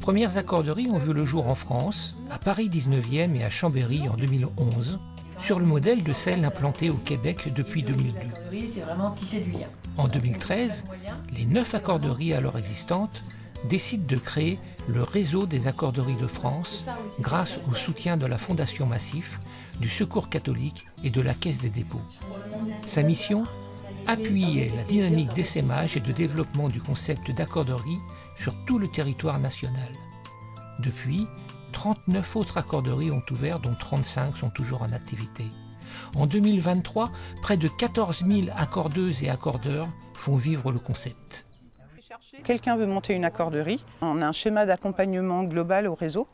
premières accorderies ont vu le jour en France, à Paris 19e et à Chambéry en 2011, sur le modèle de celles implantées au Québec depuis 2002. C'est vraiment tisser du lien. En 2013, les 9 accorderies alors existantes décident de créer le réseau des accorderies de France grâce au soutien de la Fondation Massif, du Secours catholique et de la Caisse des dépôts. Sa mission ? Appuyer la dynamique d'essaimage et de développement du concept d'accorderie sur tout le territoire national. Depuis, 39 autres accorderies ont ouvert, dont 35 sont toujours en activité. En 2023, près de 14 000 accordeuses et accordeurs font vivre le concept. Quelqu'un veut monter une accorderie, on a un schéma d'accompagnement global au réseau,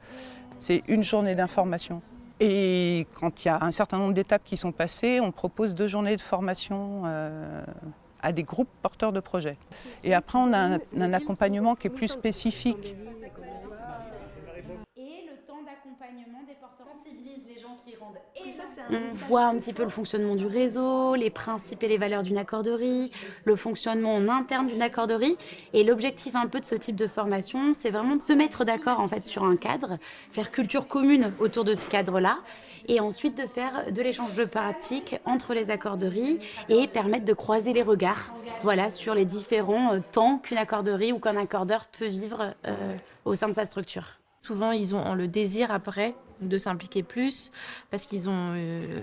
c'est une journée d'information. Et quand il y a un certain nombre d'étapes qui sont passées, on propose 2 journées de formation à des groupes porteurs de projets. Et après, on a un accompagnement qui est plus spécifique. Et le temps d'accompagnement des porteurs sensibilise les gens qui rendent. On voit un petit peu le fonctionnement du réseau, les principes et les valeurs d'une accorderie, le fonctionnement en interne d'une accorderie. Et l'objectif un peu de ce type de formation, c'est vraiment de se mettre d'accord en fait sur un cadre, faire culture commune autour de ce cadre-là, et ensuite de faire de l'échange de pratiques entre les accorderies et permettre de croiser les regards, voilà, sur les différents temps qu'une accorderie ou qu'un accordeur peut vivre au sein de sa structure. Souvent, ils ont le désir après de s'impliquer plus parce qu'ils ont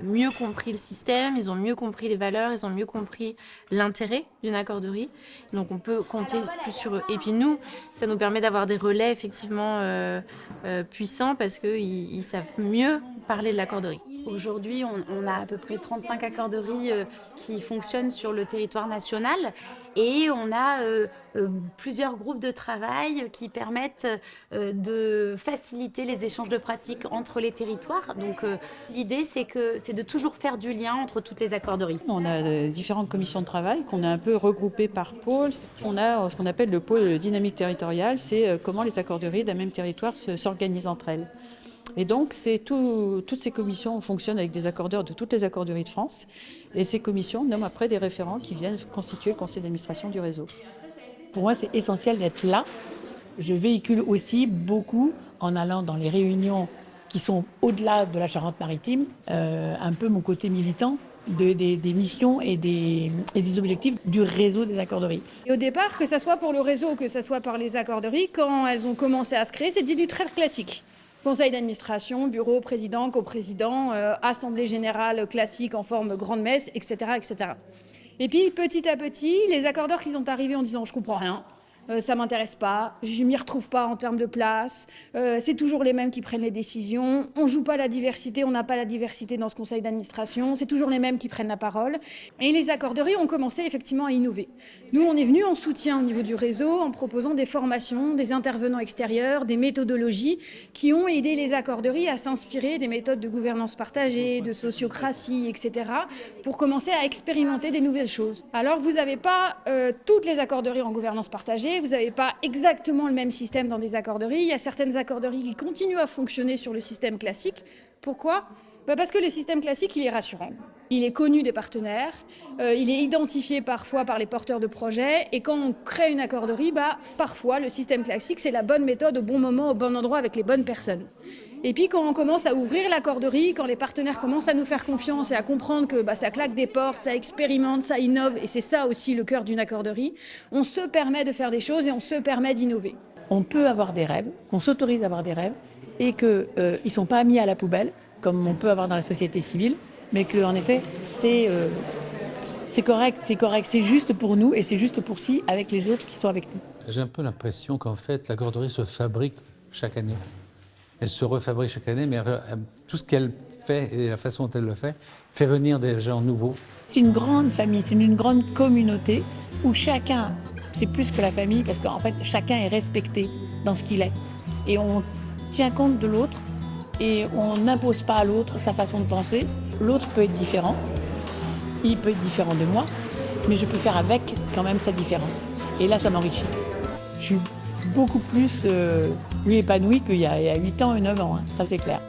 mieux compris le système, ils ont mieux compris les valeurs, ils ont mieux compris l'intérêt d'une accorderie. Donc, on peut compter plus sur eux. Et puis nous, ça nous permet d'avoir des relais effectivement puissants parce qu'ils savent mieux parler de l'accorderie. Aujourd'hui, on a à peu près 35 accorderies qui fonctionnent sur le territoire national et on a plusieurs groupes de travail qui permettent de faciliter les échanges de pratiques entre les territoires. Donc l'idée, c'est de toujours faire du lien entre toutes les accorderies. On a différentes commissions de travail qu'on a un peu regroupées par pôle. On a ce qu'on appelle le pôle dynamique territoriale, c'est comment les accorderies d'un même territoire s'organisent entre elles. Et donc, toutes ces commissions fonctionnent avec des accordeurs de toutes les accorderies de France. Et ces commissions nomment après des référents qui viennent constituer le conseil d'administration du réseau. Pour moi, c'est essentiel d'être là. Je véhicule aussi beaucoup en allant dans les réunions qui sont au-delà de la Charente-Maritime, un peu mon côté militant des missions et des objectifs du réseau des accorderies. Et au départ, que ce soit pour le réseau ou que ce soit par les accorderies, quand elles ont commencé à se créer, c'était du très classique. Conseil d'administration, bureau, président, coprésident, assemblée générale classique en forme grande messe, etc., etc. Et puis petit à petit, les accordeurs qui sont arrivés en disant « je comprends rien ». Ça m'intéresse pas, je m'y retrouve pas en termes de place, c'est toujours les mêmes qui prennent les décisions, on joue pas la diversité, on n'a pas la diversité dans ce conseil d'administration, c'est toujours les mêmes qui prennent la parole. Et les accorderies ont commencé effectivement à innover. Nous, on est venus en soutien au niveau du réseau en proposant des formations, des intervenants extérieurs, des méthodologies qui ont aidé les accorderies à s'inspirer des méthodes de gouvernance partagée, de sociocratie, etc. pour commencer à expérimenter des nouvelles choses. Alors vous n'avez pas toutes les accorderies en gouvernance partagée, vous n'avez pas exactement le même système dans des accorderies. Il y a certaines accorderies qui continuent à fonctionner sur le système classique. Pourquoi ? Parce que le système classique, il est rassurant. Il est connu des partenaires, il est identifié parfois par les porteurs de projets. Et quand on crée une accorderie, parfois le système classique, c'est la bonne méthode au bon moment, au bon endroit, avec les bonnes personnes. Et puis quand on commence à ouvrir l'accorderie, quand les partenaires commencent à nous faire confiance et à comprendre que ça claque des portes, ça expérimente, ça innove, et c'est ça aussi le cœur d'une accorderie, on se permet de faire des choses et on se permet d'innover. On peut avoir des rêves, on s'autorise à avoir des rêves, et qu'ils ne sont pas mis à la poubelle, comme on peut avoir dans la société civile, mais qu'en effet, c'est correct, c'est juste pour nous et c'est juste pour si avec les autres qui sont avec nous. J'ai un peu l'impression qu'en fait, l'accorderie se fabrique chaque année. Elle se refabrique chaque année, mais tout ce qu'elle fait et la façon dont elle le fait venir des gens nouveaux. C'est une grande famille, c'est une grande communauté où chacun, c'est plus que la famille, parce qu'en fait, chacun est respecté dans ce qu'il est. Et on tient compte de l'autre et on n'impose pas à l'autre sa façon de penser. L'autre peut être différent, il peut être différent de moi, mais je peux faire avec quand même sa différence. Et là, ça m'enrichit. Je suis beaucoup plus épanouie qu'il y a 8 ans et 9 ans, ça c'est clair.